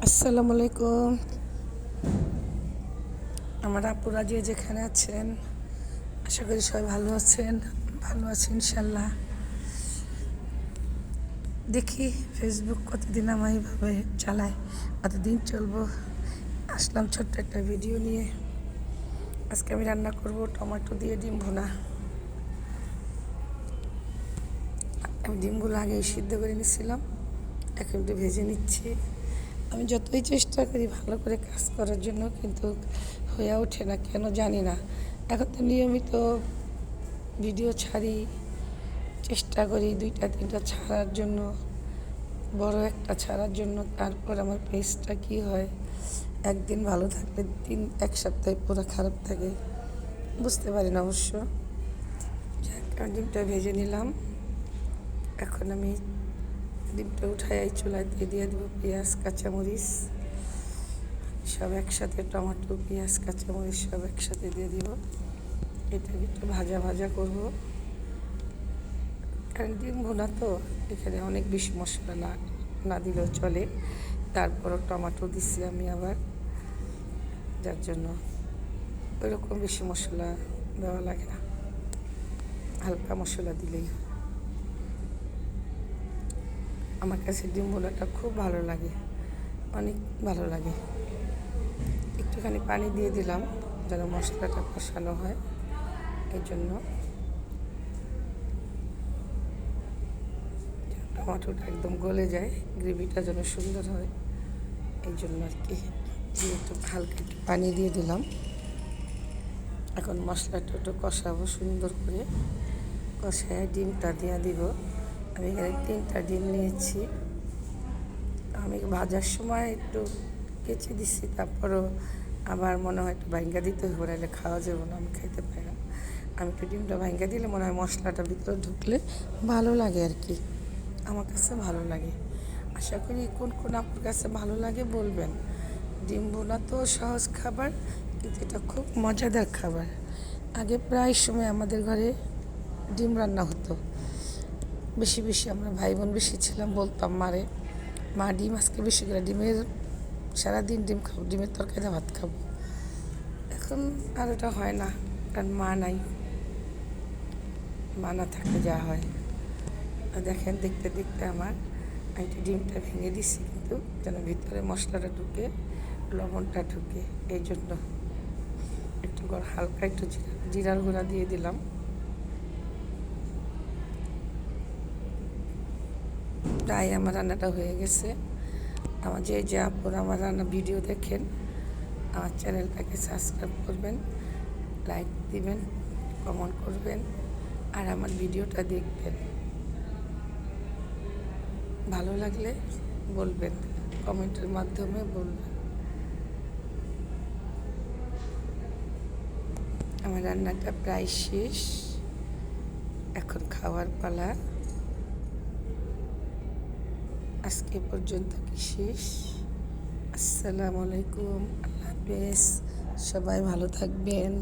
আসসালামু আলাইকুম। আমার আপুরা যেখানে আছেন, আশা করি সবাই ভালো আছেন। ভালো আছি ইনশাল্লাহ। দেখি ফেসবুক কতদিন আমি এইভাবে চালাই, কতদিন চলবো। আসলাম ছোট্ট একটা ভিডিও নিয়ে। আজকে আমি রান্না করব টমেটো দিয়ে ডিম ভুনা। আমি ডিমগুলো আগে সিদ্ধ করে নিচ্ছিলাম, এখন একটু ভেজে নিচ্ছি। আমি যতই চেষ্টা করি ভালো করে কাজ করার জন্য, কিন্তু হয়ে ওঠে না, কেন জানি না। এখন তো নিয়মিত ভিডিও ছাড়ি, চেষ্টা করি 2-3টা ছাড়ার জন্য, বড় একটা ছাড়ার জন্য। তারপর আমার পেজটা কী হয়, একদিন ভালো থাকলে এক সপ্তাহে পুরো খারাপ থাকে, বুঝতে পারি না অবশ্য। ডিমটা ভেজে নিলাম। এখন আমি ডিমটা উঠাই চুলায় দিয়ে দেবো পেঁয়াজ, কাঁচামরিচ সব একসাথে, টমেটো, পেঁয়াজ, কাঁচামরিচ সব একসাথে দিয়ে দিব। এটাকে একটু ভাজা ভাজা করব, কারণ ডিম ভুনা তো এখানে অনেক বেশি মশলা না দিলেও চলে। তারপরও টমেটো দিচ্ছি আমি আবার, যার জন্য ওইরকম বেশি মশলা দেওয়া লাগে না, হালকা মশলা দিলেই। আমার কাছে ডিম ভুনাটা খুব ভালো লাগে, অনেক ভালো লাগে। একটুখানি পানি দিয়ে দিলাম যেন মশলাটা কষানো হয়, এই জন্য। টমেটোটা একদম গলে যায়, গ্রেভিটা যেন সুন্দর হয়, এই জন্য আর কি। একটু হালকা একটু পানি দিয়ে দিলাম। এখন মশলাটা একটু কষাবো সুন্দর করে, কষায় ডিমটা দিয়ে দিব। আমি এখানে 3টা ডিম নিয়েছি। আমি ভাজার সময় একটু কেচে দিচ্ছি, তারপরও আবার মনে হয় একটু ভাঙ্গা দিতে হবে, নাহলে খাওয়া যাবে না, আমি খাইতে পারি না। আমি একটু ডিমটা ভাঙ্গা দিলে মনে হয় মশলাটা ভিতরে ঢুকলে ভালো লাগে আর কি, আমার কাছে ভালো লাগে। আশা করি কোন কোন আপনার কাছে ভালো লাগে বলবেন। ডিম ভুনা তো সহজ খাবার, কিন্তু এটা খুব মজাদার খাবার। আগে প্রায় সময় আমাদের ঘরে ডিম রান্না হতো, বেশি বেশি আমরা ভাই বোন বেশি ছিলাম, বলতাম মারে, মা ডিম আজকে বেশি করে, ডিমের সারাদিন ডিম খাবো, ডিমের তরকারি ভাত খাবো। এখন আর ওটা হয় না, কারণ মা নাই, মা না থাকলে যা হয়। দেখেন দেখতে দেখতে আমার একটু ডিমটা ভেঙে দিচ্ছি, কিন্তু যেন ভিতরে মশলাটা ঢুকে, লবণটা ঢুকে, এই জন্য একটু হালকা একটু জিরার গুঁড়া দিয়ে দিলাম। প্রায় আমার রান্নাটা হয়ে গেছে। আমার যে আপনারা আমার রান্না ভিডিও দেখেন, আমার চ্যানেলটাকে সাবস্ক্রাইব করবেন, লাইক দিবেন, কমেন্ট করবেন, আর আমার ভিডিওটা দেখবেন। ভালো লাগলে বলবেন, কমেন্টের মাধ্যমে বলবেন। আমার রান্নাটা প্রায় শেষ, এখন খাওয়ার পালা। আজকে পর্যন্ত কি শেষ। আসসালামু আলাইকুম, আল্লাহ হাফেজ, সবাই ভালো থাকবেন।